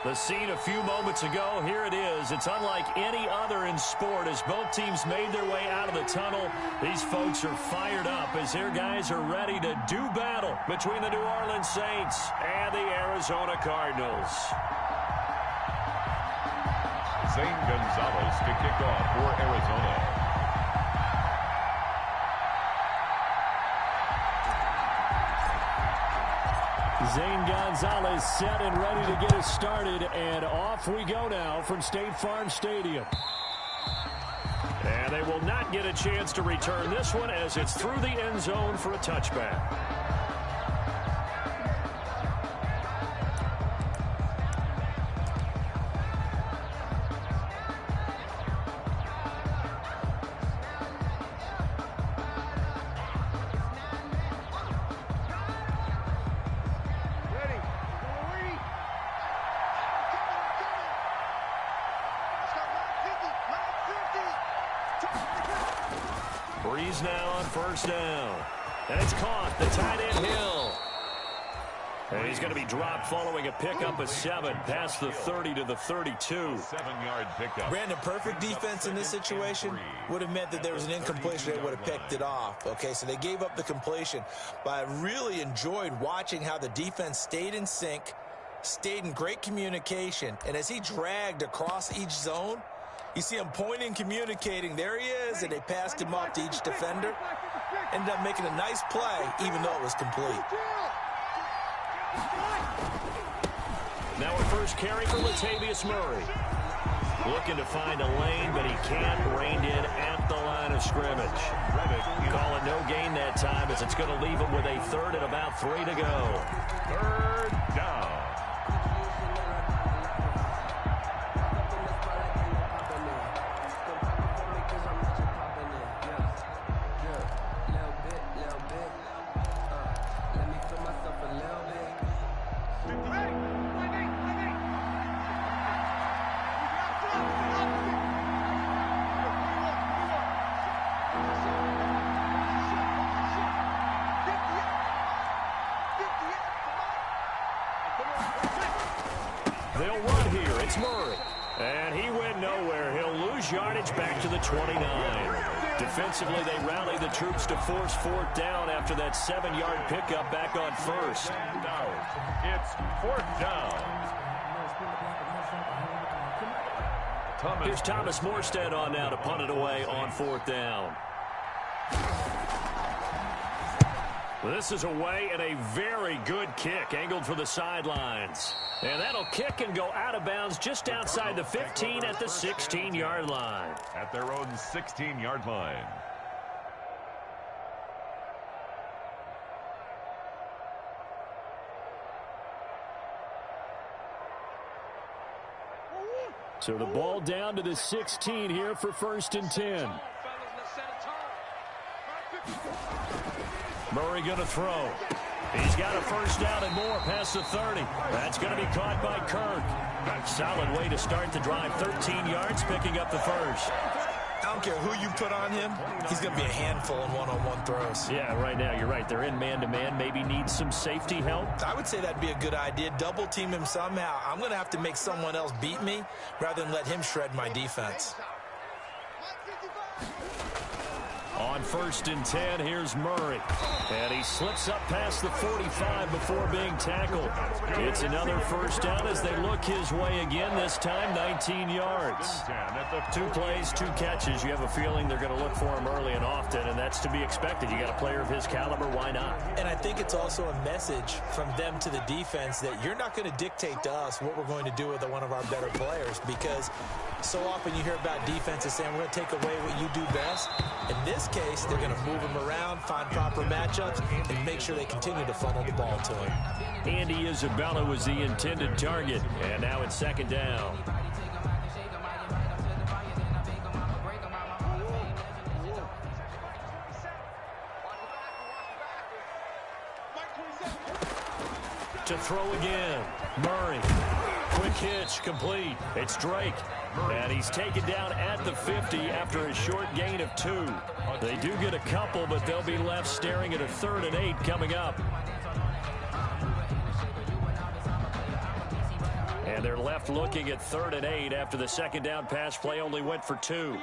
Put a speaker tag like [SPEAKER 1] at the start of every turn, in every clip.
[SPEAKER 1] The scene a few moments ago, here it is. It's unlike any other in sport as both teams made their way out of the tunnel. These folks are fired up as their guys are ready to do battle between the New Orleans Saints and the Arizona Cardinals.
[SPEAKER 2] Zane Gonzalez to kick off for Arizona.
[SPEAKER 1] Zane Gonzalez set and ready to get us started, and off we go now from State Farm Stadium. And they will not get a chance to return this one as it's through the end zone for a touchback. Breeze now on first down. And it's caught. The tight end Hill. And he's going to be dropped following a pickup of 7 past the 30 to the 32.
[SPEAKER 2] 7-yard pickup.
[SPEAKER 3] Brandon, perfect defense in this situation would have meant that there was an incompletion. They would have picked it off. Okay, so they gave up the completion. But I really enjoyed watching how the defense stayed in sync, stayed in great communication. And as he dragged across each zone, you see him pointing, communicating. There he is, and they passed him off to each defender. Ended up making a nice play, even though it was complete.
[SPEAKER 1] Now a first carry for Latavius Murray. Looking to find a lane, but he can't. Reined in at the line of scrimmage. Call it no gain that time as it's going to leave him with a third and about 3 to go.
[SPEAKER 2] Third down.
[SPEAKER 1] They'll run here. It's Murray. And he went nowhere. He'll lose yardage back to the 29. Defensively, they rally the troops to force 4th down after that 7-yard pickup back on first.
[SPEAKER 2] It's 4th down.
[SPEAKER 1] Here's Thomas Morstead on now to punt it away on 4th down. This is away and a very good kick angled for the sidelines. And that'll kick and go out of bounds just outside the 15 at the 16-yard line.
[SPEAKER 2] At their own 16-yard line.
[SPEAKER 1] So the ball down to the 16 here for 1st and 10. Murray going to throw. He's got a first down and more past the 30. That's going to be caught by Kirk. Solid way to start the drive. 13 yards, picking up the first.
[SPEAKER 3] I don't care who you put on him. He's going to be a handful in one-on-one throws.
[SPEAKER 1] Yeah, right now, you're right. They're in man-to-man. Maybe needs some safety help.
[SPEAKER 3] I would say that'd be a good idea. Double team him somehow. I'm going to have to make someone else beat me rather than let him shred my defense.
[SPEAKER 1] On 1st and 10, here's Murray. And he slips up past the 45 before being tackled. It's another first down as they look his way again, this time 19 yards. 2 plays, 2 catches. You have a feeling they're going to look for him early and often, and that's to be expected. You got a player of his caliber, why not?
[SPEAKER 3] And I think it's also a message from them to the defense that you're not going to dictate to us what we're going to do with one of our better players, because so often you hear about defenses saying we're going to take away what you do best. In this case, they're going to move him around, find proper matchups, and make sure they continue to funnel the ball to him.
[SPEAKER 1] Andy Isabella was the intended target, and now it's 2nd down. To throw again, Murray. Quick hitch, complete. It's Drake. And he's taken down at the 50 after a short gain of 2. They do get a couple, but they'll be left staring at a 3rd and 8 coming up. And they're left looking at 3rd and 8 after the second down pass play only went for 2.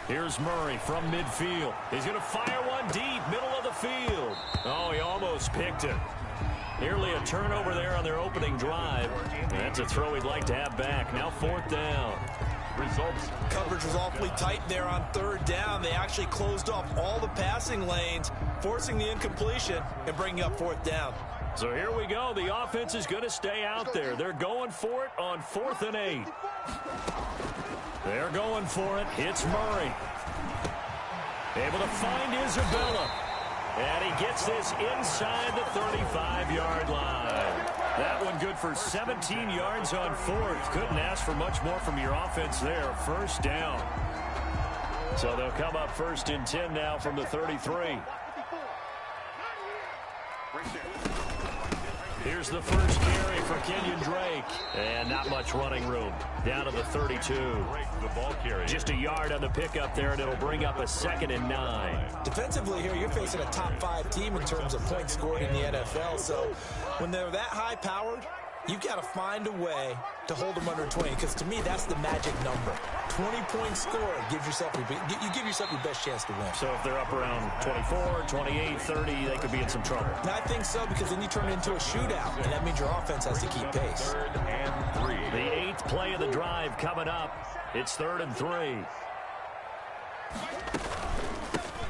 [SPEAKER 1] Here's Murray from midfield. He's going to fire one deep, middle of the field. Oh, he almost picked it. Nearly a turnover there on their opening drive. That's a throw he'd like to have back. Now 4th down.
[SPEAKER 3] Results. Coverage was awfully tight there on 3rd down. They actually closed off all the passing lanes, forcing the incompletion and bringing up 4th down.
[SPEAKER 1] So here we go. The offense is going to stay out there. They're going for it on 4th and 8. They're going for it. It's Murray. Able to find Isabella. And he gets this inside the 35-yard line. That one good for 17 yards on 4th. Couldn't ask for much more from your offense there. 1st down. So they'll come up 1st and 10 now from the 33. Here's the first carry for Kenyon Drake. And not much running room. Down to the 32. Just a yard on the pickup there, and it'll bring up a 2nd and 9.
[SPEAKER 3] Defensively here, you're facing a top 5 team in terms of points scored in the NFL. So when they're that high-powered, you've got to find a way to hold them under 20, because to me, that's the magic number. 20-point score gives yourself you give yourself your best chance to win.
[SPEAKER 1] So if they're up around 24, 28, 30, they could be in some trouble.
[SPEAKER 3] And I think so, because then you turn it into a shootout, and that means your offense has to keep pace.
[SPEAKER 2] 3rd and 3.
[SPEAKER 1] The 8th play of the drive coming up. It's 3rd and 3.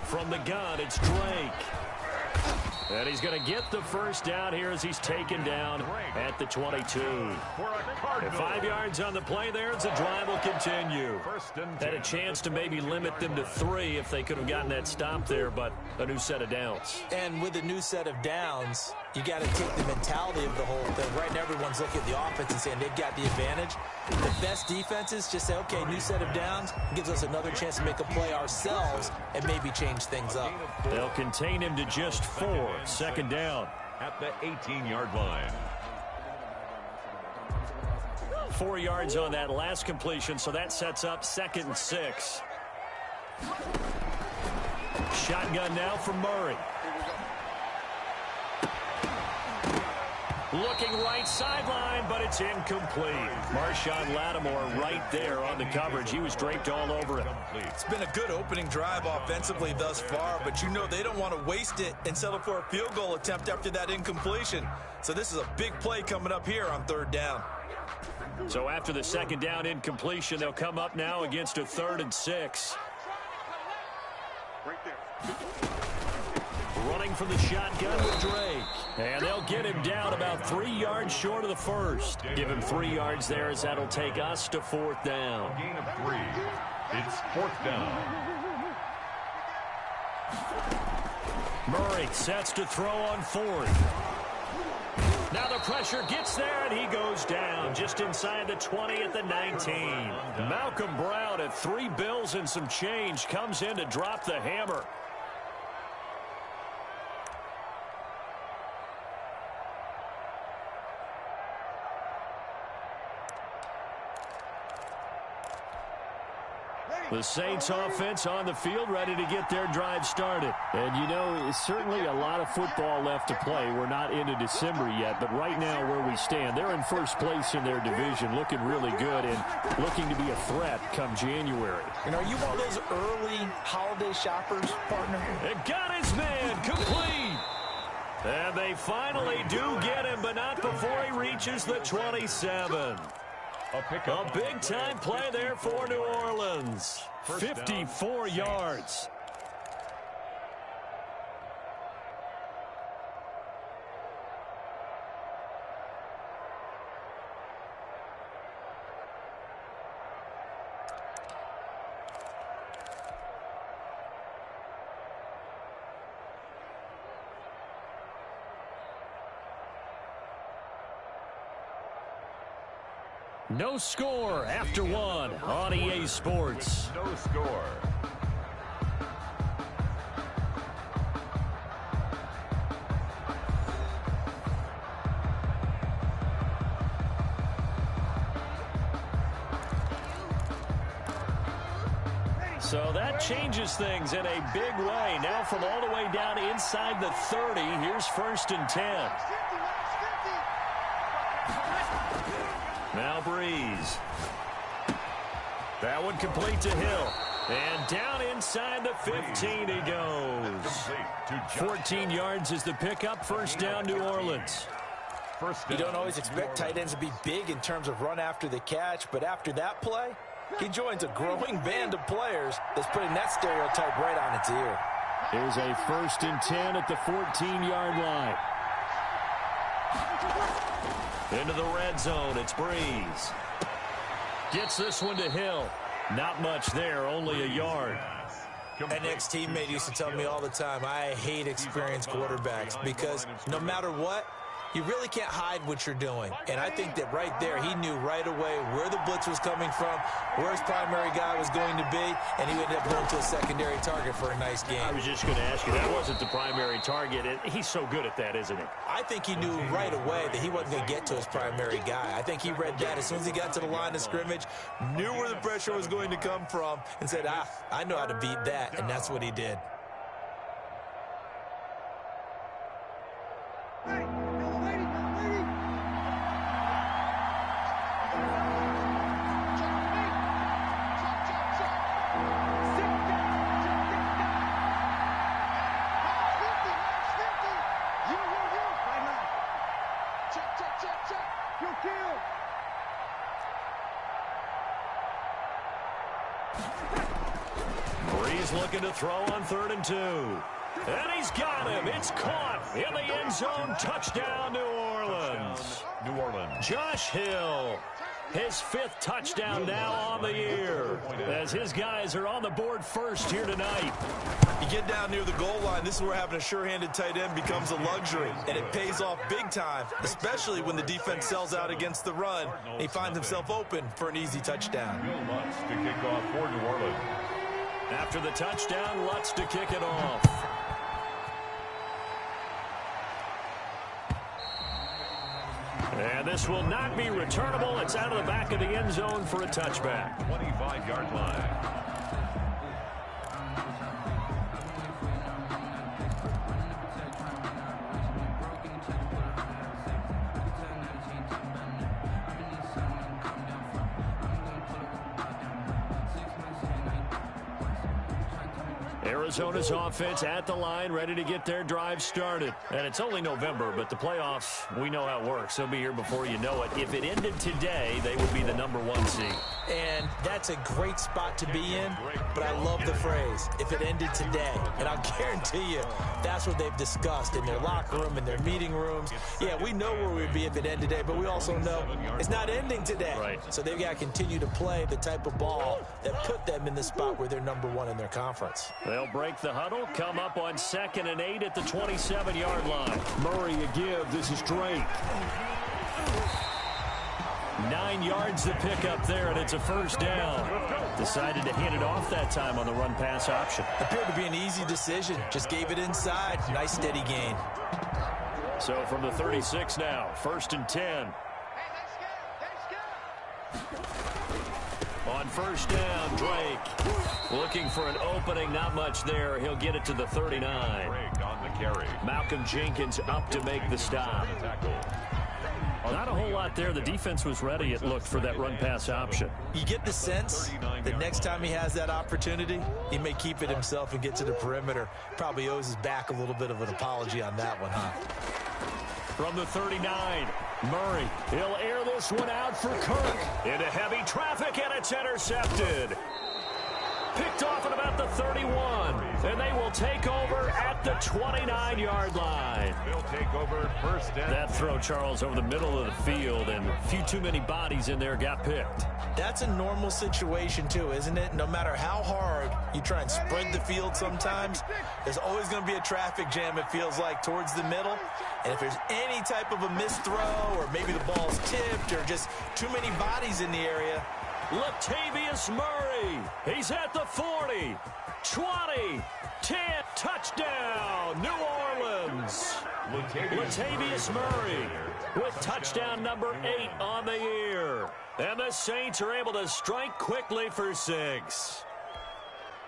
[SPEAKER 1] From the gun, it's Drake. And he's going to get the first down here as he's taken down at the 22. And 5 yards on the play there as the drive will continue. Had a chance to maybe limit them to 3 if they could have gotten that stop there, but a new set of downs.
[SPEAKER 3] And with a new set of downs, you got to take the mentality of the whole thing. Right now, everyone's looking at the offense and saying they've got the advantage. The best defenses just say, okay, new set of downs gives us another chance to make a play ourselves and maybe change things up.
[SPEAKER 1] They'll contain him to just 4. 2nd down.
[SPEAKER 2] At the 18-yard line.
[SPEAKER 1] 4 yards on that last completion, so that sets up 2nd and 6. Shotgun now from Murray. Looking right sideline, but it's incomplete. Marshawn Lattimore right there on the coverage. He was draped all over it.
[SPEAKER 3] It's been a good opening drive offensively thus far, but you know they don't want to waste it and settle for a field goal attempt after that incompletion. So this is a big play coming up here on 3rd down.
[SPEAKER 1] So after the 2nd down incompletion, they'll come up now against a 3rd and 6. Running from the shotgun with Drake. And they'll get him down about 3 yards short of the first. Give him 3 yards there as that'll take us to 4th down.
[SPEAKER 2] Gain of 3. It's 4th down.
[SPEAKER 1] Murray sets to throw on 4th. Now the pressure gets there, and he goes down just inside the 20 at the 19. Malcolm Brown at 3 bills and some change comes in to drop the hammer. The Saints offense on the field, ready to get their drive started. And, you know, it's certainly a lot of football left to play. We're not into December yet, but right now where we stand, they're in first place in their division, looking really good and looking to be a threat come January.
[SPEAKER 3] And are you one of those early holiday shoppers, partner?
[SPEAKER 1] And got his man complete. And they finally do get him, but not before he reaches the 27. A big-time play there for New Orleans. 54 yards. No score after 1 on EA Sports.
[SPEAKER 2] No score.
[SPEAKER 1] So that changes things in a big way. Now from all the way down inside the 30, here's 1st and 10. Now Breeze. That one complete to Hill. And down inside the 15 he goes. 14 yards is the pickup. First down, New Orleans.
[SPEAKER 3] You don't always expect tight ends to be big in terms of run after the catch, but after that play, he joins a growing band of players that's putting that stereotype right on its ear.
[SPEAKER 1] Here's a 1st and 10 at the 14-yard line. Into the red zone, it's Breeze. Gets this one to Hill. Not much there, only a yard.
[SPEAKER 3] An ex-teammate used to tell me all the time, I hate experienced quarterbacks because no matter what, you really can't hide what you're doing. And I think that right there, he knew right away where the blitz was coming from, where his primary guy was going to be, and he ended up going to a secondary target for a nice game.
[SPEAKER 1] I was just going to ask you, that wasn't the primary target. He's so good at that, isn't he?
[SPEAKER 3] I think he knew right away that he wasn't going to get to his primary guy. I think he read that as soon as he got to the line of scrimmage, knew where the pressure was going to come from, and said, I know how to beat that, and that's what he did.
[SPEAKER 1] Breeze looking to throw on 3rd and 2. And he's got him. It's caught in the end zone. Touchdown, New Orleans. Josh Hill, his 5th touchdown now on the year, as his guys are on the board first here tonight.
[SPEAKER 3] You get down near the goal line, this is where having a sure-handed tight end becomes a luxury, and it pays off big time, especially when the defense sells out against the run, and he finds himself open for an easy touchdown.
[SPEAKER 2] Lutz to kick off for New Orleans.
[SPEAKER 1] After the touchdown, Lutz to kick it off. And this will not be returnable. It's out of the back of the end zone for a touchback.
[SPEAKER 2] 25-yard line.
[SPEAKER 1] Arizona's offense at the line, ready to get their drive started. And it's only November, but the playoffs, we know how it works. They'll be here before you know it. If it ended today, they would be the #1 seed.
[SPEAKER 3] And that's a great spot to be in, but I love the phrase, if it ended today. And I'll guarantee you, that's what they've discussed in their locker room, in their meeting rooms. Yeah, we know where we'd be if it ended today, but we also know it's not ending today.
[SPEAKER 1] Right.
[SPEAKER 3] So they've got to continue to play the type of ball that put them in the spot where they're #1 in their conference.
[SPEAKER 1] They'll break the huddle, come up on 2nd and 8 at the 27-yard line. Murray a give. This is Drake. 9 yards to pick up there, and it's a first down. Decided to hand it off that time on the run-pass option.
[SPEAKER 3] Appeared to be an easy decision. Just gave it inside. Nice steady gain.
[SPEAKER 1] So from the 36 now, 1st and 10. On 1st down, Drake looking for an opening. Not much there. He'll get it to the 39.
[SPEAKER 2] On the carry.
[SPEAKER 1] Malcolm Jenkins up to make the stop. Not a whole lot there. The defense was ready, it looked, for that run-pass option.
[SPEAKER 3] You get the sense that next time he has that opportunity, he may keep it himself and get to the perimeter. Probably owes his back a little bit of an apology on that one, huh?
[SPEAKER 1] From the 39, Murray. He'll air this one out for Kirk. Into heavy traffic, and it's intercepted. Picked off at about the 31, and they will take over at the 29-yard line.
[SPEAKER 2] They'll take over 1st down.
[SPEAKER 1] That throw, Charles, over the middle of the field, and a few too many bodies in there got picked.
[SPEAKER 3] That's a normal situation, too, isn't it? No matter how hard you try and spread the field sometimes, there's always going to be a traffic jam, it feels like, towards the middle. And if there's any type of a missed throw, or maybe the ball's tipped, or just too many bodies in the area,
[SPEAKER 1] Latavius Murray, he's at the 40, 20, 10, touchdown, New Orleans. Latavius Murray with touchdown number 8 on the year. And the Saints are able to strike quickly for 6.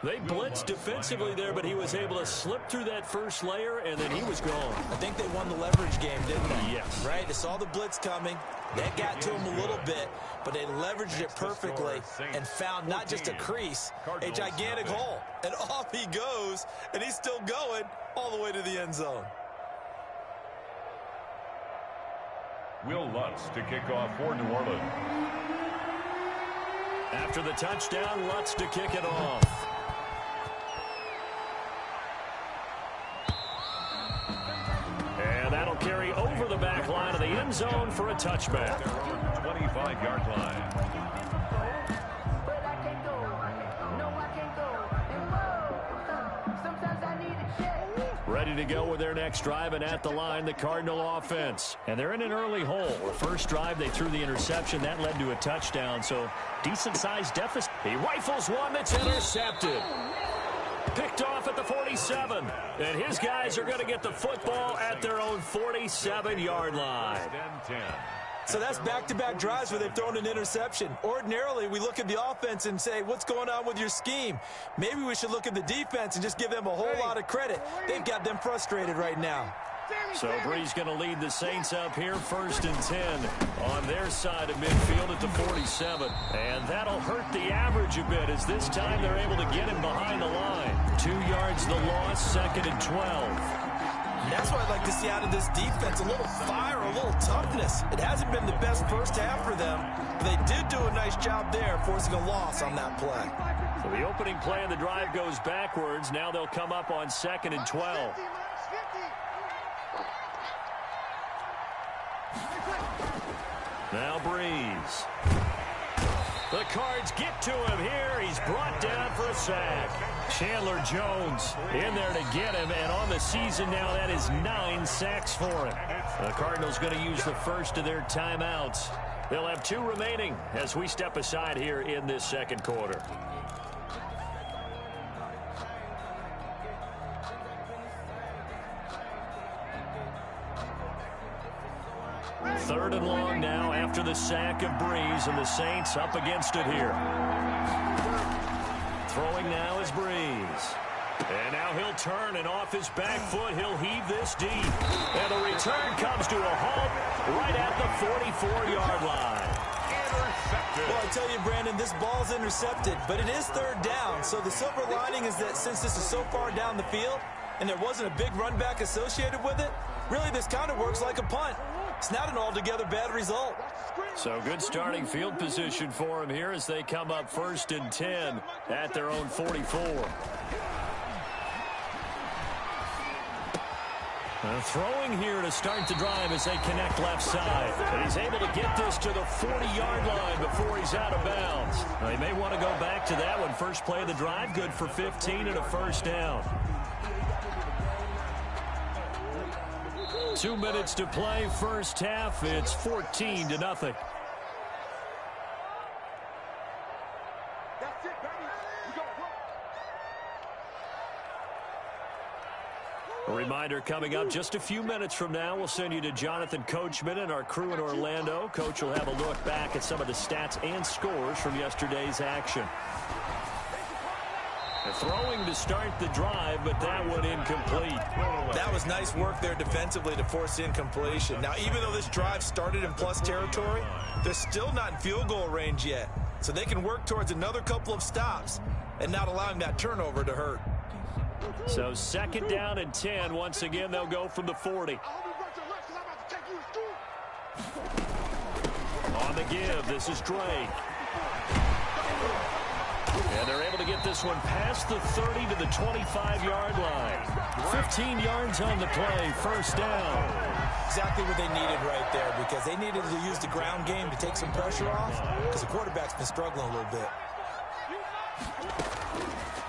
[SPEAKER 1] They blitzed defensively there, but he was able to slip through that first layer, and then he was gone.
[SPEAKER 3] I think they won the leverage game, didn't they?
[SPEAKER 1] Yes.
[SPEAKER 3] Right? They saw the blitz coming. That got to him a little bit, but they leveraged it perfectly and found not just a crease, a gigantic hole. And off he goes, and he's still going all the way to the end zone.
[SPEAKER 2] Will Lutz to kick off for New Orleans.
[SPEAKER 1] After the touchdown, Lutz to kick it off. And that'll carry over the back line of the end zone for a touchback.
[SPEAKER 2] Their own 25-yard line.
[SPEAKER 1] Ready to go with their next drive, and at the line, the Cardinal offense. And they're in an early hole. The first drive, they threw the interception. That led to a touchdown, so decent-sized deficit. He rifles one that's intercepted. Picked off at the 47. And his guys are going to get the football at their own 47-yard line.
[SPEAKER 3] So that's back-to-back drives where they've thrown an interception. Ordinarily, we look at the offense and say, what's going on with your scheme? Maybe we should look at the defense and just give them a whole lot of credit. They've got them frustrated right now.
[SPEAKER 1] So Bree's going to lead the Saints up here, 1st and 10 on their side of midfield at the 47. And that'll hurt the average a bit, as this time they're able to get him behind the line. 2 yards the loss, 2nd and 12.
[SPEAKER 3] And that's what I'd like to see out of this defense, a little fire, a little toughness. It hasn't been the best first half for them, but they did do a nice job there, forcing a loss on that play.
[SPEAKER 1] So the opening play of the drive goes backwards. Now they'll come up on 2nd and 12. Now Breeze. The Cards get to him here. He's brought down for a sack. Chandler Jones in there to get him, and on the season now, that is 9 sacks for him. The Cardinals going to use the first of their timeouts. They'll have 2 remaining as we step aside here in this second quarter. Third and long now after the sack of Breeze, and the Saints up against it here. Throwing now is Breeze. And now he'll turn, and off his back foot, he'll heave this deep. And the return comes to a halt right at the 44-yard line.
[SPEAKER 3] Well, I tell you, Brandon, this ball's intercepted, but it is 3rd down. So the silver lining is that since this is so far down the field and there wasn't a big run back associated with it, really this kind of works like a punt. It's not an altogether bad result.
[SPEAKER 1] So good starting field position for him here as they come up 1st and 10 at their own 44. Throwing here to start the drive as they connect left side. And he's able to get this to the 40-yard line before he's out of bounds. They may want to go back to that one. First play of the drive, good for 15 and a first down. 2 minutes to play, first half. It's 14-0. A reminder coming up just a few minutes from now, we'll send you to Jonathan Coachman and our crew in Orlando. Coach will have a look back at some of the stats and scores from yesterday's action. Throwing to start the drive, but that one incomplete.
[SPEAKER 3] That was nice work there defensively to force incompletion. Now, even though this drive started in plus territory, they're still not in field goal range yet. So they can work towards another couple of stops and not allowing that turnover to hurt.
[SPEAKER 1] So 2nd down and 10. Once again, they'll go from the 40. On the give, this is Drake. And they're able to get this one past the 30 to the 25-yard line. 15 yards on the play, first down.
[SPEAKER 3] Exactly what they needed right there, because they needed to use the ground game to take some pressure off, because the quarterback's been struggling a little bit.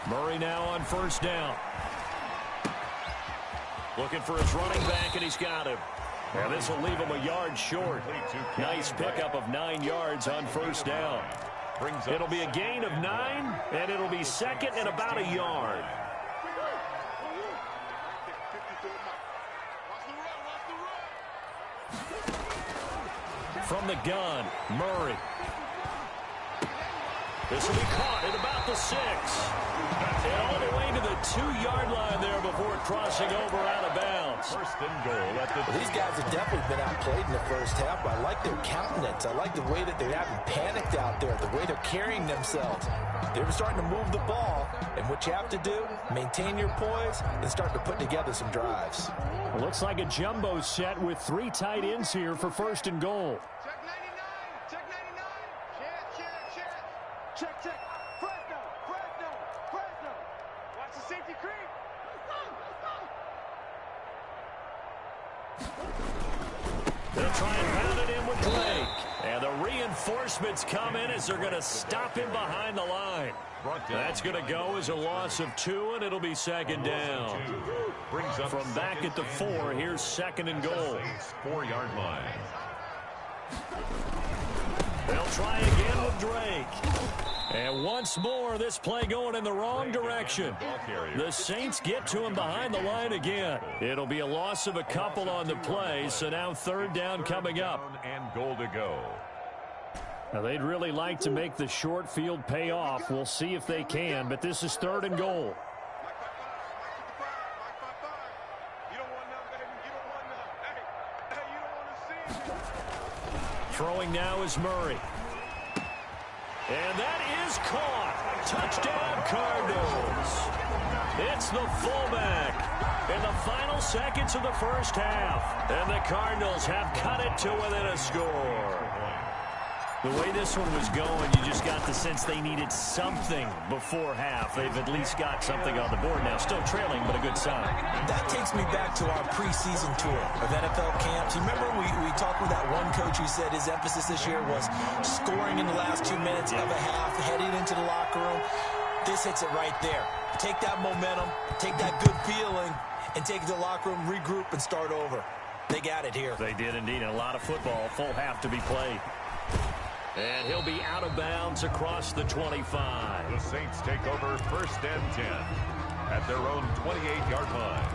[SPEAKER 1] Murray now on first down. Looking for his running back, and he's got him. And this will leave him a yard short. Nice pickup of 9 yards on first down. It'll be a gain of 9, and it'll be 2nd and about a yard. From the gun, Murray. This will be caught at about the 6. And all the way to the 2-yard line there before crossing over out of bounds.
[SPEAKER 2] First and goal at the
[SPEAKER 3] These guys have definitely been outplayed in the first half, but I like their countenance. I like the way that they haven't panicked out there, the way they're carrying themselves. They're starting to move the ball, and what you have to do, maintain your poise and start to put together some drives.
[SPEAKER 1] It looks like a jumbo set with 3 tight ends here for first and goal.
[SPEAKER 4] Check 99. Check 99. Check. Fresno. Watch the safety creep.
[SPEAKER 1] They'll try and pound it in with Blake. And the reinforcements come in as they're going to stop him behind the line. That's going to go as a loss of 2, and it'll be second down. From back at the 4, here's second and goal.
[SPEAKER 2] 4-yard line.
[SPEAKER 1] They'll try again with Drake. And once more, this play going in the wrong direction. The Saints get to him behind the line again. It'll be a loss of a couple on the play, so now third down coming up.
[SPEAKER 2] And goal to go.
[SPEAKER 1] Now, they'd really like to make the short field pay off. We'll see if they can, but this is third and goal. Throwing now is Murray. And that is caught. Touchdown, Cardinals. It's the fullback in the final seconds of the first half. And the Cardinals have cut it to within a score. The way this one was going, you just got the sense they needed something before half. They've at least got something on the board now. Still trailing, but a good sign.
[SPEAKER 3] That takes me back to our preseason tour of NFL camps. You remember we talked with that one coach who said his emphasis this year was scoring in the last 2 minutes of a half, heading into the locker room. This hits it right there. Take that momentum, take that good feeling, and take it to the locker room, regroup, and start over. They got it here.
[SPEAKER 1] They did indeed, and a lot of football, full half to be played. And he'll be out of bounds across the 25.
[SPEAKER 2] The Saints take over first and 10 at their own 28-yard line.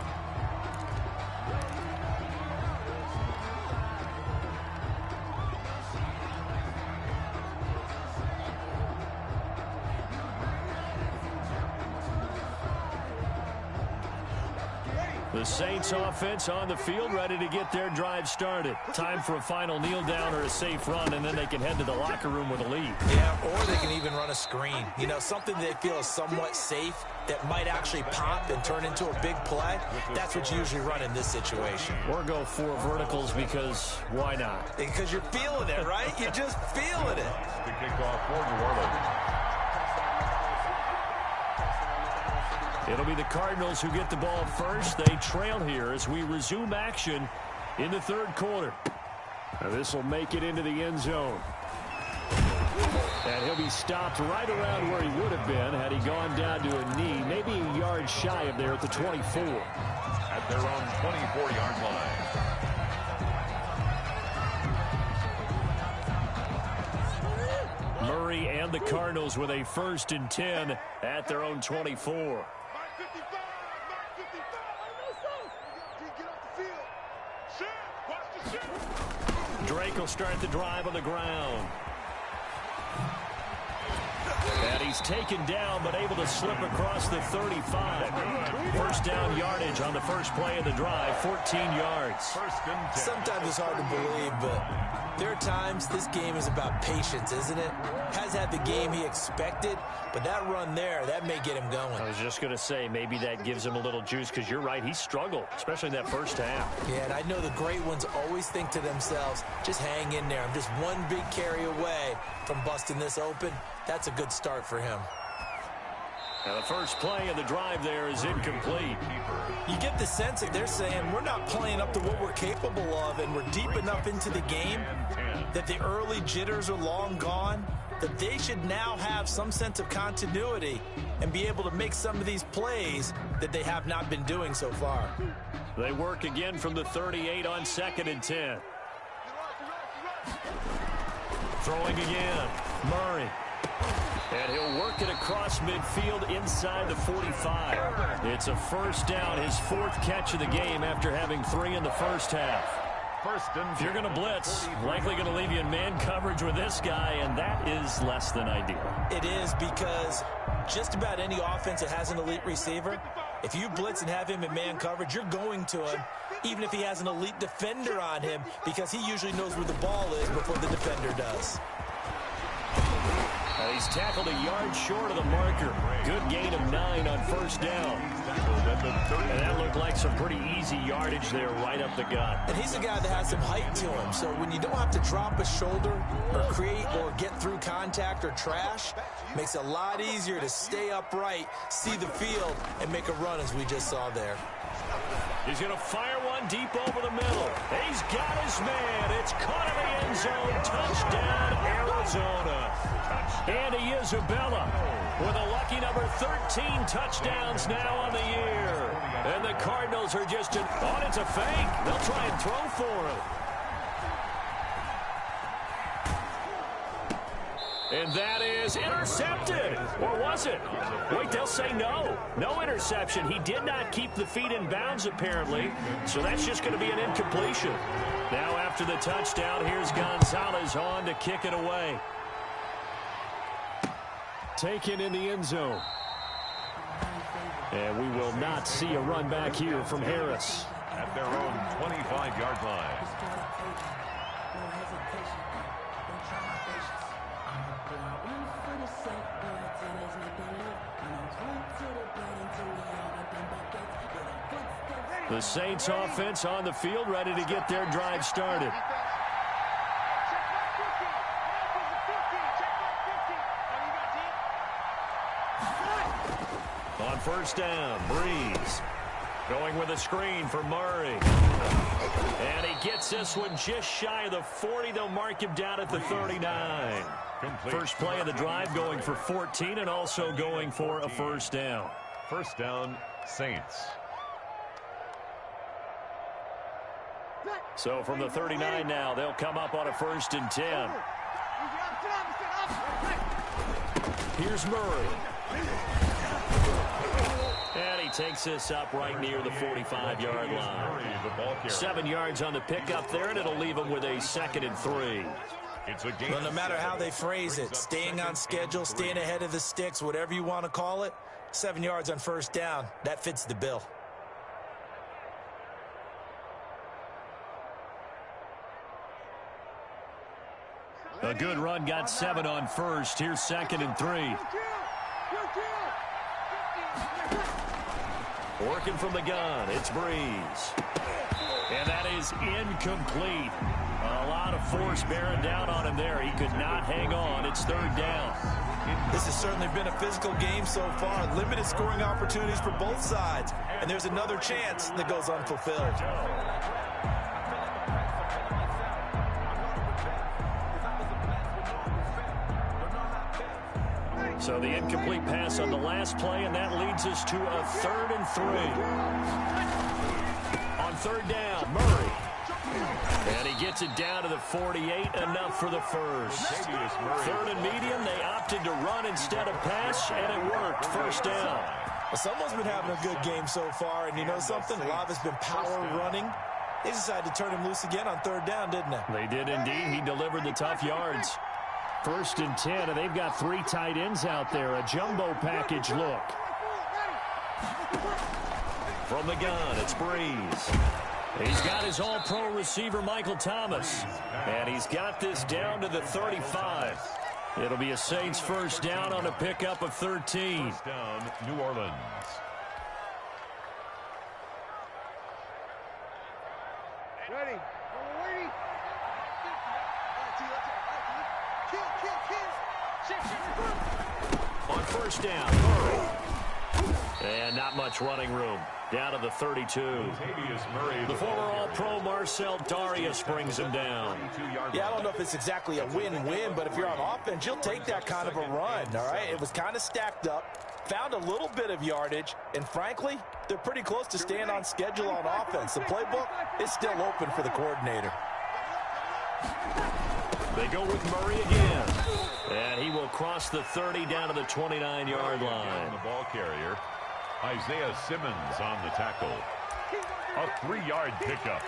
[SPEAKER 1] The Saints offense on the field, ready to get their drive started. Time for a final kneel down or a safe run, and then they can head to the locker room with a lead.
[SPEAKER 3] Yeah, or they can even run a screen. You know, something they feel is somewhat safe that might actually pop and turn into a big play. That's what you usually run in this situation.
[SPEAKER 1] Or go 4 verticals because why not?
[SPEAKER 3] Because you're feeling it, right? You're just feeling it.
[SPEAKER 2] The kickoff for New Orleans.
[SPEAKER 1] It'll be the Cardinals who get the ball first. They trail here as we resume action in the third quarter. Now this will make it into the end zone. And he'll be stopped right around where he would have been had he gone down to a knee, maybe a yard shy of there at the 24.
[SPEAKER 2] At their own 24-yard line.
[SPEAKER 1] Murray and the Cardinals with a 1st and 10 at their own 24. Drake will start the drive on the ground. And he's taken down, but able to slip across the 35. First down yardage on the first play of the drive, 14 yards.
[SPEAKER 3] Sometimes it's hard to believe, but there are times this game is about patience, isn't it? Has had the game he expected, but that run there, that may get him going.
[SPEAKER 1] I was just going to say, maybe that gives him a little juice, because you're right, he struggled, especially in that first half.
[SPEAKER 3] Yeah, and I know the great ones always think to themselves, just hang in there. I'm just one big carry away from busting this open. That's a good start for him.
[SPEAKER 1] Now the first play of the drive there is incomplete.
[SPEAKER 3] You get the sense that they're saying we're not playing up to what we're capable of, and we're deep enough into the game that the early jitters are long gone, that they should now have some sense of continuity and be able to make some of these plays that they have not been doing so far.
[SPEAKER 1] They work again from the 38 on 2nd and 10. Throwing again, Murray. And he'll work it across midfield inside the 45. It's a first down, his 4th catch of the game after having 3 in the first half.
[SPEAKER 2] first and 10.
[SPEAKER 1] If you're going to blitz, likely going to leave you in man coverage with this guy, and that is less than ideal.
[SPEAKER 3] It is, because just about any offense that has an elite receiver, if you blitz and have him in man coverage, you're going to him, even if he has an elite defender on him, because he usually knows where the ball is before the defender does.
[SPEAKER 1] He's tackled a yard short of the marker. Good gain of 9 on first down. And that looked like some pretty easy yardage there right up the gut.
[SPEAKER 3] And he's a guy that has some height to him, so when you don't have to drop a shoulder or create or get through contact or trash, makes it a lot easier to stay upright, see the field, and make a run as we just saw there.
[SPEAKER 1] He's going to fire one deep over the middle. He's got his man. It's caught in the end zone. Touchdown, Arizona. Andy Isabella with a lucky number 13 touchdowns now on the year. And the Cardinals are just it's a fake. They'll try and throw for him. And that is intercepted. Or was it? Wait, they'll say no. No interception. He did not keep the feet in bounds, apparently. So that's just going to be an incompletion. Now after the touchdown, here's Gonzalez on to kick it away. Taken in the end zone. And we will not see a run back here from Harris.
[SPEAKER 2] At their own 25-yard line.
[SPEAKER 1] The Saints offense on the field, ready to get their drive started. On first down, Breeze going with a screen for Murray. And he gets this one just shy of the 40. They'll mark him down at the 39. First play of the drive, going for 14 and also going for a first down.
[SPEAKER 2] First down, Saints.
[SPEAKER 1] So from the 39 now, they'll come up on a first and 10. Here's Murray. And he takes this up right near the 45-yard line. 7 yards on the pickup there, and it'll leave him with a 2nd and 3.
[SPEAKER 3] Well, no matter how they phrase it, staying on schedule, staying ahead of the sticks, whatever you want to call it, 7 yards on first down, that fits the bill.
[SPEAKER 1] A good run, got 7 on first. Here's 2nd and 3. Working from the gun, it's Breeze. And that is incomplete. A lot of force bearing down on him there. He could not hang on. It's 3rd down.
[SPEAKER 3] This has certainly been a physical game so far. Limited scoring opportunities for both sides. And there's another chance that goes unfulfilled.
[SPEAKER 1] So the incomplete pass on the last play, and that leads us to a 3rd and 3. On 3rd down, Murray. And he gets it down to the 48, enough for the first. 3rd and medium, they opted to run instead of pass, and it worked. First down.
[SPEAKER 3] Well, someone's been having a good game so far, and you know something? A lot of it's been power running. They decided to turn him loose again on 3rd down, didn't they?
[SPEAKER 1] They did indeed. He delivered the tough yards. 1st and 10, and they've got 3 tight ends out there. A jumbo package look. From the gun, it's Breeze. He's got his all-pro receiver, Michael Thomas. And he's got this down to the 35. It'll be a Saints first down on a pickup of 13.
[SPEAKER 2] First down, New Orleans.
[SPEAKER 4] Ready. Ready.
[SPEAKER 1] On first down, Murray. And not much running room. Down to the 32. The former All-Pro Marcel Darius brings him down.
[SPEAKER 3] Yeah, I don't know if it's exactly a win-win, but if you're on offense, you'll take that kind of a run, all right? It was kind of stacked up, found a little bit of yardage, and frankly, they're pretty close to staying on schedule on offense. The playbook is still open for the coordinator.
[SPEAKER 1] They go with Murray again. And he will cross the 30 down to the 29-yard line.
[SPEAKER 2] The ball carrier, Isaiah Simmons on the tackle. A 3-yard pickup.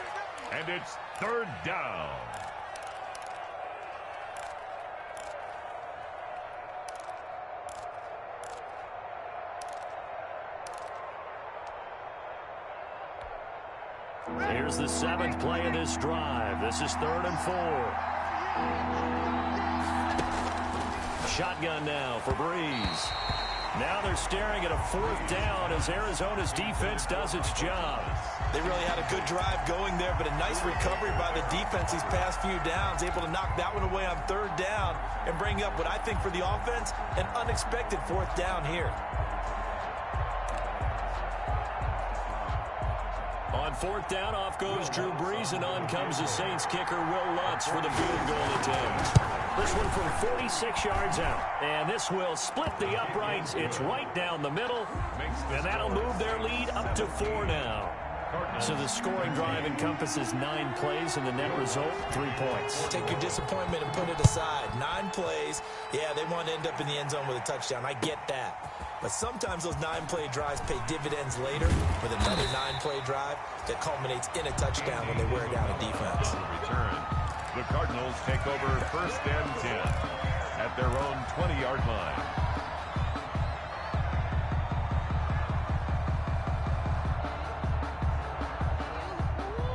[SPEAKER 2] And it's third down.
[SPEAKER 1] Here's the 7th play of this drive. This is 3rd and 4. Shotgun now for Breeze. Now they're staring at a 4th down as Arizona's defense does its job.
[SPEAKER 3] They really had a good drive going there, but a nice recovery by the defense these past few downs, able to knock that one away on 3rd down and bring up what I think for the offense, an unexpected 4th down here.
[SPEAKER 1] On 4th down, off goes Drew Brees, and on comes the Saints kicker, Will Lutz, for the field goal attempt. This one from 46 yards out, and this will split the uprights. It's right down the middle, and that'll move their lead up to 4 now. So the scoring drive encompasses 9 plays, and the net result, 3 points.
[SPEAKER 3] Take your disappointment and put it aside. 9 plays. Yeah, they want to end up in the end zone with a touchdown. I get that. But sometimes those 9-play drives pay dividends later with another 9-play drive that culminates in a touchdown when they wear down a defense.
[SPEAKER 2] Return. The Cardinals take over 1st and 10 at their own 20-yard line.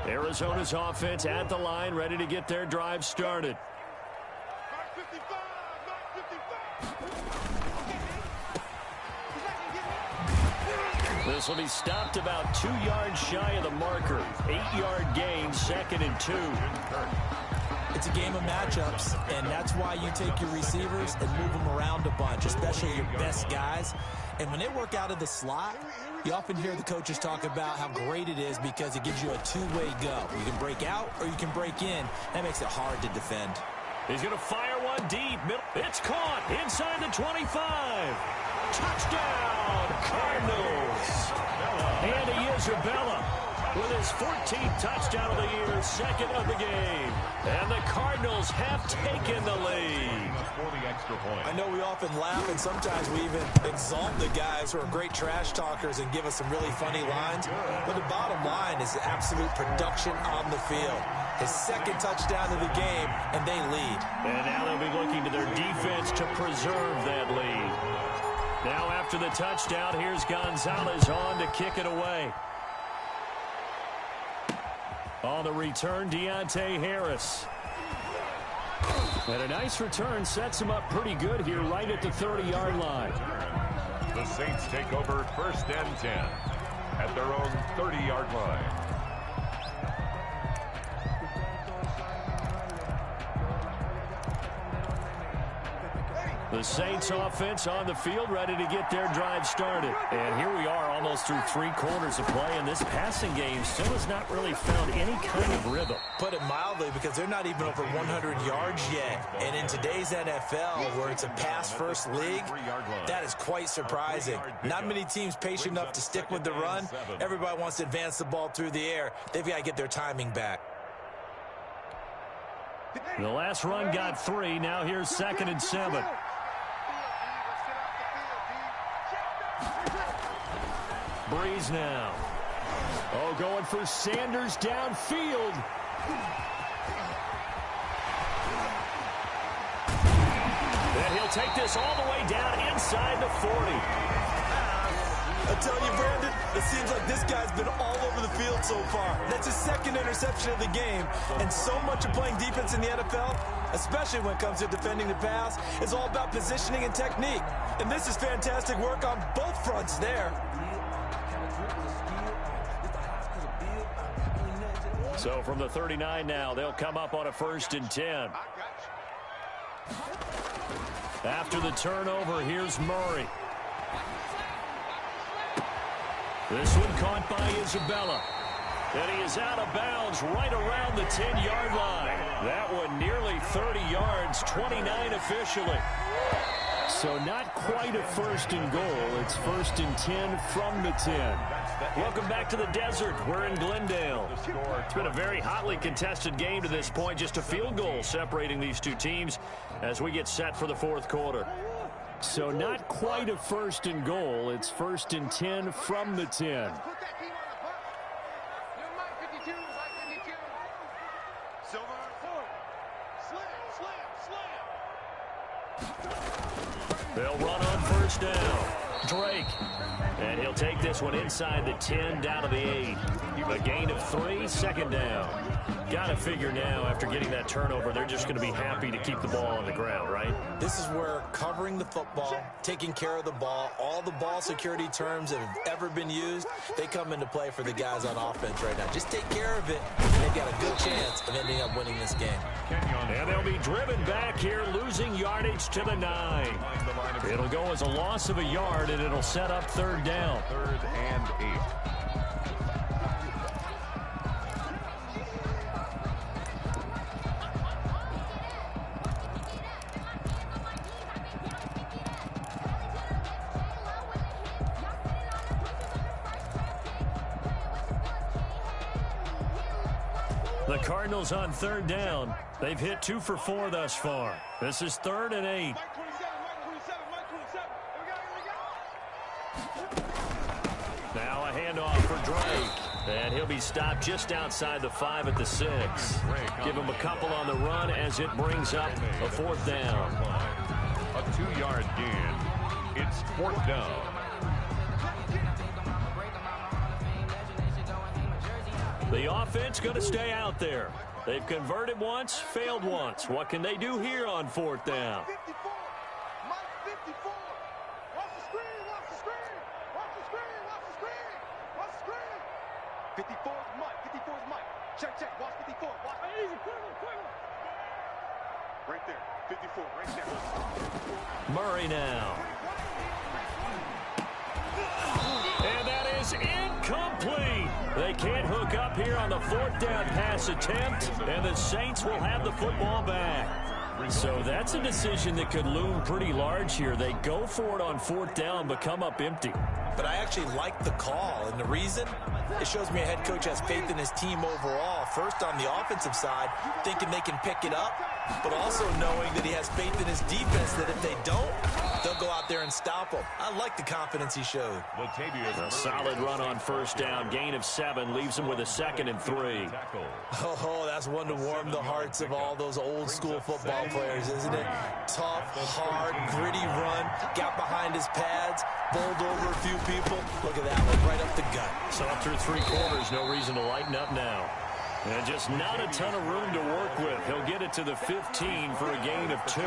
[SPEAKER 1] Arizona's offense at the line, ready to get their drive started. This will be stopped about 2 yards shy of the marker. 8-yard gain, 2nd and 2.
[SPEAKER 3] It's a game of matchups, and that's why you take your receivers and move them around a bunch, especially your best guys. And when they work out of the slot, you often hear the coaches talk about how great it is because it gives you a two-way go. You can break out or you can break in. That makes it hard to defend.
[SPEAKER 1] He's going to fire one deep. It's caught inside the 25. Touchdown, Cardinals. Andy Isabella with his 14th touchdown of the year, 2nd of the game. And the Cardinals have taken the lead.
[SPEAKER 3] I know we often laugh, and sometimes we even exalt the guys who are great trash talkers and give us some really funny lines. But the bottom line is the absolute production on the field. His 2nd touchdown of the game, and they lead.
[SPEAKER 1] And now they'll be looking to their defense to preserve that lead. Now after the touchdown, here's Gonzalez on to kick it away. On the return, Deontay Harris. And a nice return sets him up pretty good here right at the 30-yard line.
[SPEAKER 2] The Saints take over 1st and 10 at their own 30-yard line.
[SPEAKER 1] The Saints offense on the field, ready to get their drive started. And here we are almost through 3 quarters of play, and this passing game still has not really found any kind of rhythm.
[SPEAKER 3] Put it mildly, because they're not even over 100 yards yet. And in today's NFL, where it's a pass-first league, that is quite surprising. Not many teams patient enough to stick with the run. Everybody wants to advance the ball through the air. They've got to get their timing back.
[SPEAKER 1] The last run got 3. Now here's 2nd and 7. Breeze now. Oh, going for Sanders downfield. And he'll take this all the way down inside the 40.
[SPEAKER 3] I tell you, Brandon, it seems like this guy's been all over the field so far. That's his 2nd interception of the game. And so much of playing defense in the NFL, especially when it comes to defending the pass, is all about positioning and technique. And this is fantastic work on both fronts there.
[SPEAKER 1] So from the 39 now, they'll come up on a 1st and 10. After the turnover, here's Murray. This one caught by Isabella. And he is out of bounds right around the 10-yard line. That one nearly 30 yards, 29 officially. So not quite a 1st and goal. It's 1st and 10 from the 10. Welcome back to the desert. We're in Glendale. It's been a very hotly contested game to this point. Just a field goal separating these two teams as we get set for the 4th quarter. So not quite a 1st and goal. It's 1st and 10 from the 10. They'll run on first down. Drake. And he'll take this one inside the 10, down to the 8. A gain of 3, second down. Got to figure now, after getting that turnover, they're just going to be happy to keep the ball on the ground, right?
[SPEAKER 3] This is where covering the football, taking care of the ball, all the ball security terms that have ever been used, they come into play for the guys on offense right now. Just take care of it, and they've got a good chance of ending up winning this game.
[SPEAKER 1] And they'll be driven back here, losing yardage to the 9. It'll go as a loss of a yard, and it'll set up third down.
[SPEAKER 2] 3rd and 8.
[SPEAKER 1] The Cardinals on third down. They've hit 2 for 4 thus far. This is 3rd and 8. Now a handoff for Drake. And he'll be stopped just outside the 5 at the 6. Give him a couple on the run as it brings up a 4th down.
[SPEAKER 2] A 2-yard gain. It's 4th down.
[SPEAKER 1] The offense going to stay out there. They've converted once, failed once. What can they do here on 4th down?
[SPEAKER 4] 54. Mike 54. Watch the screen. Watch the screen. Watch the screen. Watch the screen. Watch the screen. 54 is Mike. 54 is Mike. Check, check. Watch 54. Watch. Easy. Quick. Right there. 54. Right there.
[SPEAKER 1] Murray now. And that is incomplete. They can't hook up here on the 4th down pass attempt, and the Saints will have the football back. So that's a decision that could loom pretty large here. They go for it on 4th down, but come up empty.
[SPEAKER 3] But I actually like the call, and the reason? It shows me a head coach has faith in his team overall. First, on the offensive side, thinking they can pick it up, but also knowing that he has faith in his defense that if they don't, they'll go out there and stop them. I like the confidence he showed.
[SPEAKER 1] A solid run on first down. Gain of 7 leaves him with a 2nd and 3.
[SPEAKER 3] Oh, that's one to warm the hearts of all those old-school football players, isn't it? Tough, hard, gritty run. Got behind his pads, bowled over a few people. Look at that one, right up the gut.
[SPEAKER 1] So through 3 quarters, no reason to lighten up now. And just not a ton of room to work with. He'll get it to the 15 for a gain of 2.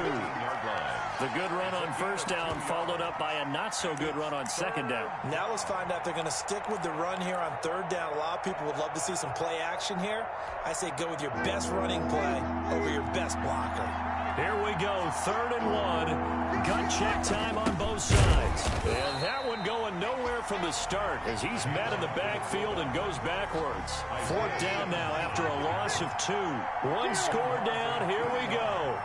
[SPEAKER 1] The good run on first down followed up by a not-so-good run on second down.
[SPEAKER 3] Now let's find out if they're going to stick with the run here on third down. A lot of people would love to see some play action here. I say go with your best running play over your best blocker.
[SPEAKER 1] Here we go, 3rd and 1. Gun check time on both sides. And that one going nowhere from the start as he's met in the backfield and goes backwards. 4th down now after a loss of 2. 1 score down, here we go.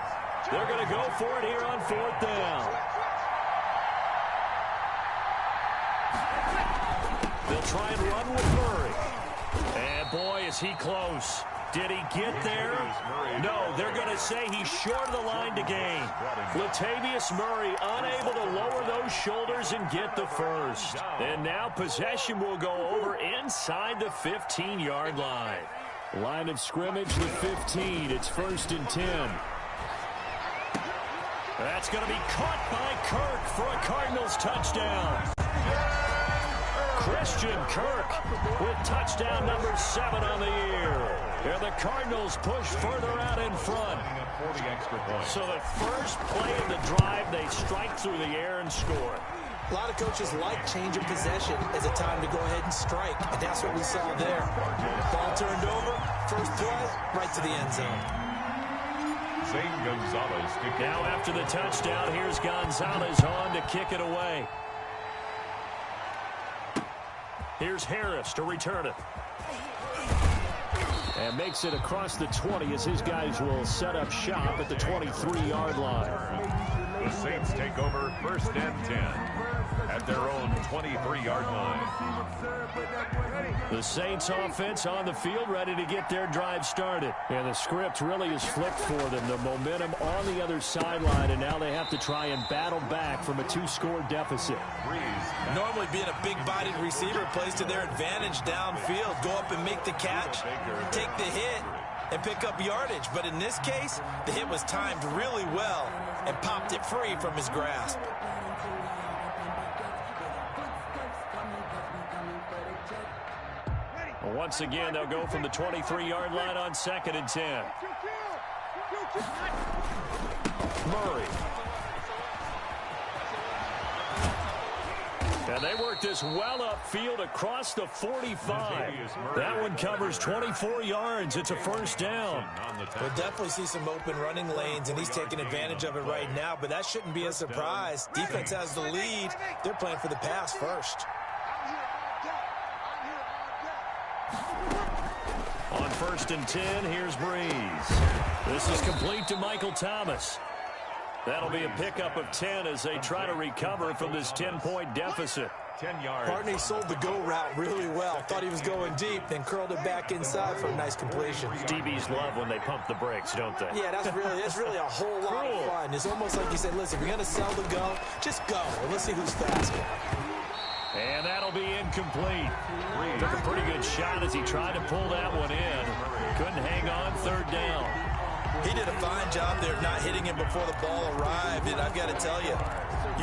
[SPEAKER 1] They're going to go for it here on 4th down. They'll try and run with Murray. And boy, is he close. Did he get there? No, they're going to say he's short of the line to gain. Latavius Murray unable to lower those shoulders and get the first. And now possession will go over inside the 15-yard line. Line of scrimmage, the 15. It's 1st and 10. That's going to be caught by Kirk for a Cardinals touchdown. Christian Kirk with touchdown number 7 on the year. And the Cardinals push further out in front. So the first play of the drive, they strike through the air and score.
[SPEAKER 3] A lot of coaches like change of possession as a time to go ahead and strike, and that's what we saw there. Ball turned over, first play, right to the end zone.
[SPEAKER 1] Now after the touchdown, here's Gonzalez on to kick it away. Here's Harris to return it. And makes it across the 20 as his guys will set up shop at the 23-yard line.
[SPEAKER 2] The Saints take over 1st and 10 at their own 23-yard line.
[SPEAKER 1] The Saints offense on the field ready to get their drive started. And the script really is flipped for them. The momentum on the other sideline, and now they have to try and battle back from a 2-score deficit.
[SPEAKER 3] Normally being a big-bodied receiver plays to their advantage downfield. Go up and make the catch, take the hit, and pick up yardage. But in this case, the hit was timed really well and popped it free from his grasp.
[SPEAKER 1] Once again, they'll go from the 23-yard line on 2nd and 10. Murray. And they work this well upfield across the 45. That one covers 24 yards. It's a first down.
[SPEAKER 3] We'll definitely see some open running lanes, and he's taking advantage of it right now, but that shouldn't be a surprise. Defense has the lead. They're playing for the pass first.
[SPEAKER 1] On 1st and 10, here's Breeze. This is complete to Michael Thomas. That'll be a pickup of 10 as they try to recover from this 10-point deficit.
[SPEAKER 2] 10 yards.
[SPEAKER 3] Partney sold the go route really well. Thought he was going deep, then curled it back inside for a nice completion.
[SPEAKER 1] DBs love when they pump the brakes, don't they?
[SPEAKER 3] Yeah, that's really a whole lot of fun. It's almost like you said, listen, if you're going to sell the go, just go. And let's see who's faster.
[SPEAKER 1] And that'll be incomplete. Took a pretty good shot as he tried to pull that one in. Couldn't hang on, 3rd down.
[SPEAKER 3] He did a fine job there of not hitting him before the ball arrived, and I've got to tell you,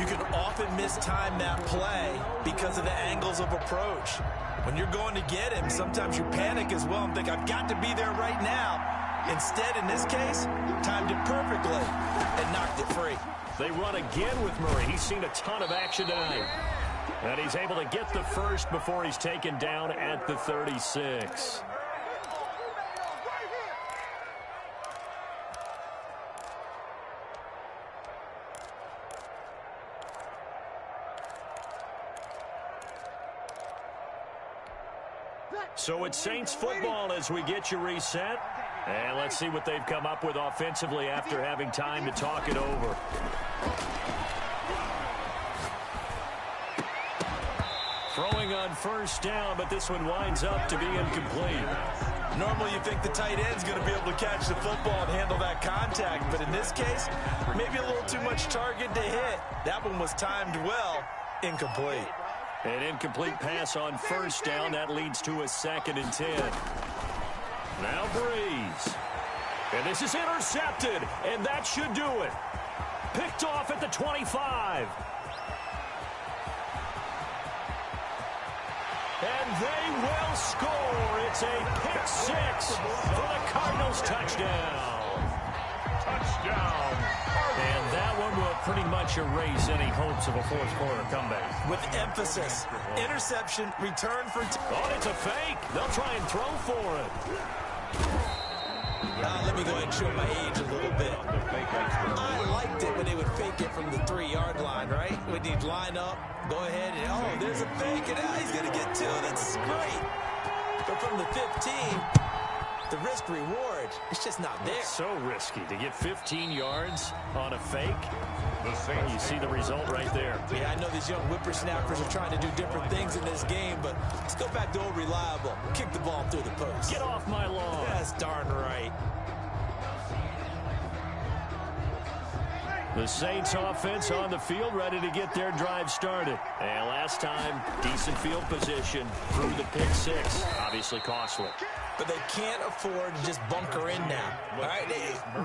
[SPEAKER 3] you can often mistime that play because of the angles of approach. When you're going to get him, sometimes you panic as well and think, I've got to be there right now. Instead, in this case, timed it perfectly and knocked it free.
[SPEAKER 1] They run again with Murray. He's seen a ton of action tonight. And he's able to get the first before he's taken down at the 36. So it's Saints football as we get you reset. And let's see what they've come up with offensively after having time to talk it over. Throwing on 1st down, but this one winds up to be incomplete.
[SPEAKER 3] Normally you think the tight end's going to be able to catch the football and handle that contact, but in this case, maybe a little too much target to hit. That one was timed well, incomplete.
[SPEAKER 1] An incomplete pass on 1st down. That leads to a 2nd and 10. Now Breeze. And this is intercepted, and that should do it. Picked off at the 25. And they will score. It's a pick 6 for the Cardinals touchdown.
[SPEAKER 2] Touchdown.
[SPEAKER 1] And that one will pretty much erase any hopes of a 4th quarter comeback.
[SPEAKER 3] With emphasis, interception, return for...
[SPEAKER 1] Oh, it's a fake. They'll try and throw for it.
[SPEAKER 3] Let me go ahead and show my age a little bit. I liked it when they would fake it from the 3-yard line, right? When you'd line up, go ahead and, oh, there's a fake, and he's going to get 2. That's great. But from the 15, the risk-reward, it's just not there.
[SPEAKER 1] It's so risky to get 15 yards on a fake. Well, you see the result right there.
[SPEAKER 3] Yeah, I know these young whippersnappers are trying to do different things in this game, but let's go back to old reliable. Kick the ball through the post.
[SPEAKER 1] Get off my lawn.
[SPEAKER 3] That's darn right.
[SPEAKER 1] The Saints offense on the field, ready to get their drive started. And last time, decent field position through the pick 6. Obviously costly.
[SPEAKER 3] But they can't afford to just bunker in now. All right,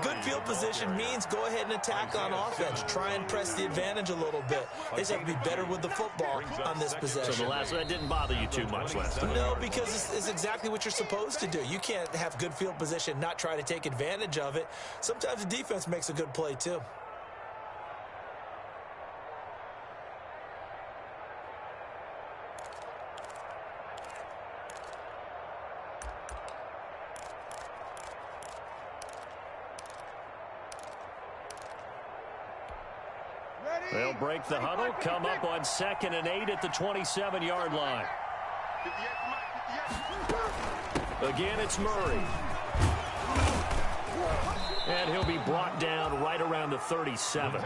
[SPEAKER 3] good field position means go ahead and attack on offense. Try and press the advantage a little bit. They just have to be better with the football on this possession.
[SPEAKER 1] So the last that didn't bother you too much last time?
[SPEAKER 3] No, because it's exactly what you're supposed to do. You can't have good field position, not try to take advantage of it. Sometimes the defense makes a good play too.
[SPEAKER 1] They'll break the huddle, come up on 2nd and 8 at the 27-yard line. Again, it's Murray. And he'll be brought down right around the 37.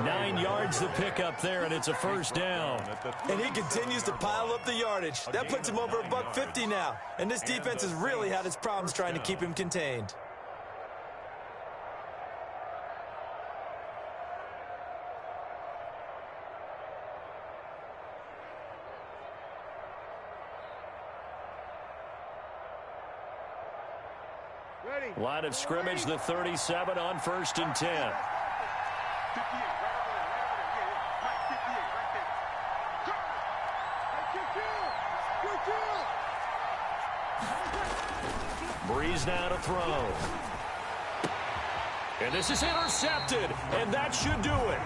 [SPEAKER 1] 9 yards the pickup there, and it's a first down.
[SPEAKER 3] And he continues to pile up the yardage. That puts him over $150 now. And this defense has really had its problems trying to keep him contained.
[SPEAKER 1] Line of scrimmage, the 37 on 1st and 10. Breeze now to throw. And this is intercepted, and that should do it.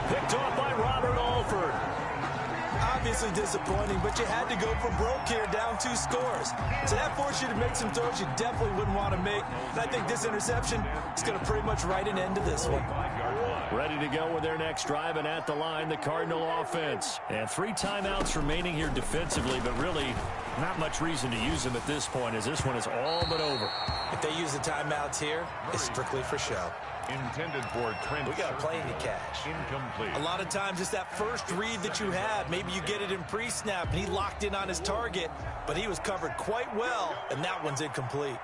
[SPEAKER 1] Picked off by Robert Alford.
[SPEAKER 3] Obviously disappointing, but you had to go for broke here, down 2 scores. So that forced you to make some throws you definitely wouldn't want to make. And I think this interception is going to pretty much write an end to this one.
[SPEAKER 1] Ready to go with their next drive, and at the line, the Cardinal offense. And 3 timeouts remaining here defensively, but really not much reason to use them at this point, as this one is all but over.
[SPEAKER 3] If they use the timeouts here, it's strictly for show.
[SPEAKER 2] Intended for Trent.
[SPEAKER 3] We got a plane to catch.
[SPEAKER 2] Incomplete.
[SPEAKER 3] A lot of times it's that first read that you have. Maybe you get it in pre-snap, and he locked in on his target, but he was covered quite well, and that one's incomplete.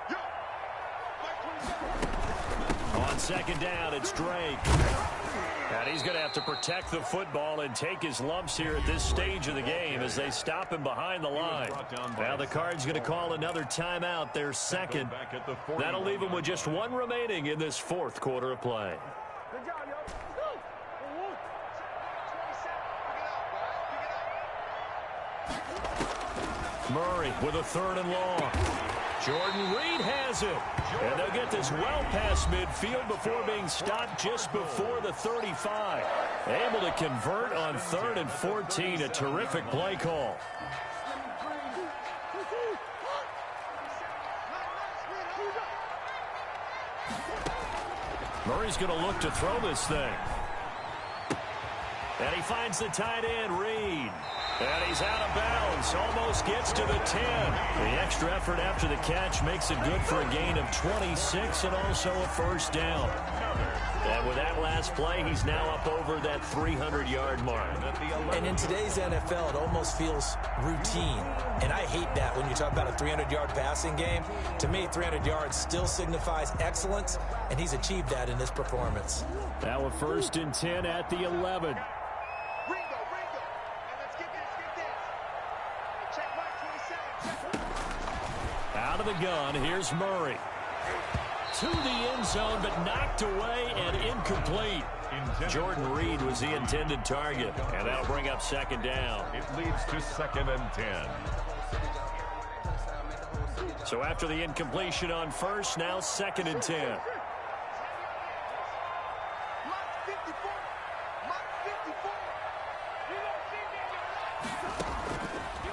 [SPEAKER 1] On second down, it's Drake. And he's going to have to protect the football and take his lumps here at this stage of the game as they stop him behind the line. Now the Cards going to call another timeout, their second. That'll leave him with just 1 remaining in this 4th quarter of play. Murray with a 3rd and long. Jordan Reed has it. And they'll get this well past midfield before being stopped just before the 35. Able to convert on 3rd and 14. A terrific play call. Murray's going to look to throw this thing. And he finds the tight end, Reed. And he's out of bounds, almost gets to the 10. The extra effort after the catch makes it good for a gain of 26 and also a first down. And with that last play, he's now up over that 300-yard mark.
[SPEAKER 3] And in today's NFL, it almost feels routine. And I hate that when you talk about a 300-yard passing game. To me, 300 yards still signifies excellence, and he's achieved that in this performance.
[SPEAKER 1] Now a 1st and 10 at the 11. Out of the gun, here's Murray. To the end zone, but knocked away and incomplete. Jordan Reed was the intended target, and that'll bring up 2nd down.
[SPEAKER 2] It leads to 2nd and 10.
[SPEAKER 1] So after the incompletion on 1st, now 2nd and 10.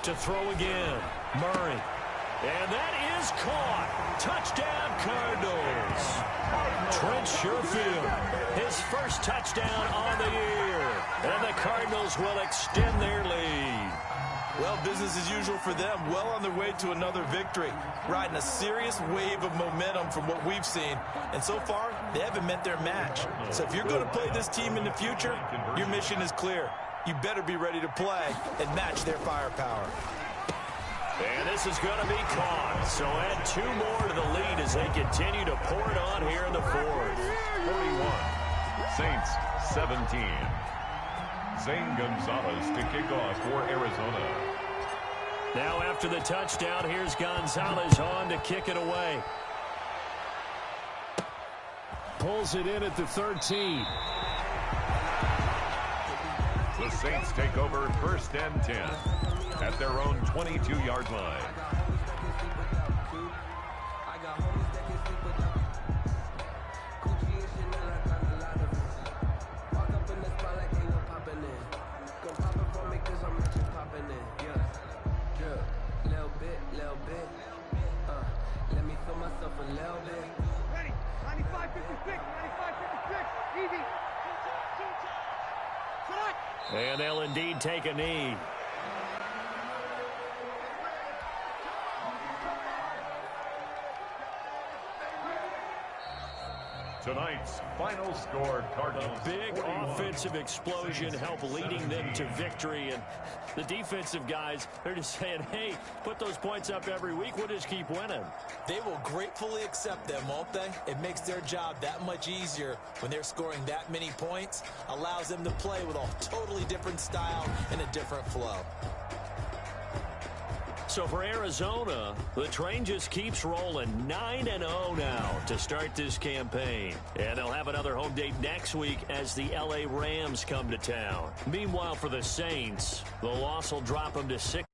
[SPEAKER 1] To throw again, Murray. And that is caught. Touchdown, Cardinals. Trent Sherfield, his first touchdown on the year. And the Cardinals will extend their lead.
[SPEAKER 3] Well, business as usual for them. Well on their way to another victory. Riding a serious wave of momentum from what we've seen. And so far, they haven't met their match. So if you're going to play this team in the future, your mission is clear. You better be ready to play and match their firepower.
[SPEAKER 1] And this is going to be caught. So add 2 more to the lead as they continue to pour it on here in the 4th.
[SPEAKER 2] 41. Saints 17. Zane Gonzalez to kick off for Arizona.
[SPEAKER 1] Now after the touchdown, here's Gonzalez on to kick it away. Pulls it in at the 13.
[SPEAKER 2] The Saints take over 1st and 10 at their own 22-yard line.
[SPEAKER 1] And they'll indeed take a knee.
[SPEAKER 2] Tonight's final score, Cardinals.
[SPEAKER 1] A big offensive explosion helped leading them to victory. And the defensive guys, they're just saying, hey, put those points up every week. We'll just keep winning.
[SPEAKER 3] They will gratefully accept them, won't they? It makes their job that much easier when they're scoring that many points. Allows them to play with a totally different style and a different flow.
[SPEAKER 1] So for Arizona, the train just keeps rolling. 9-0 now to start this campaign. And they'll have another home date next week as the LA Rams come to town. Meanwhile, for the Saints, the loss will drop them to 6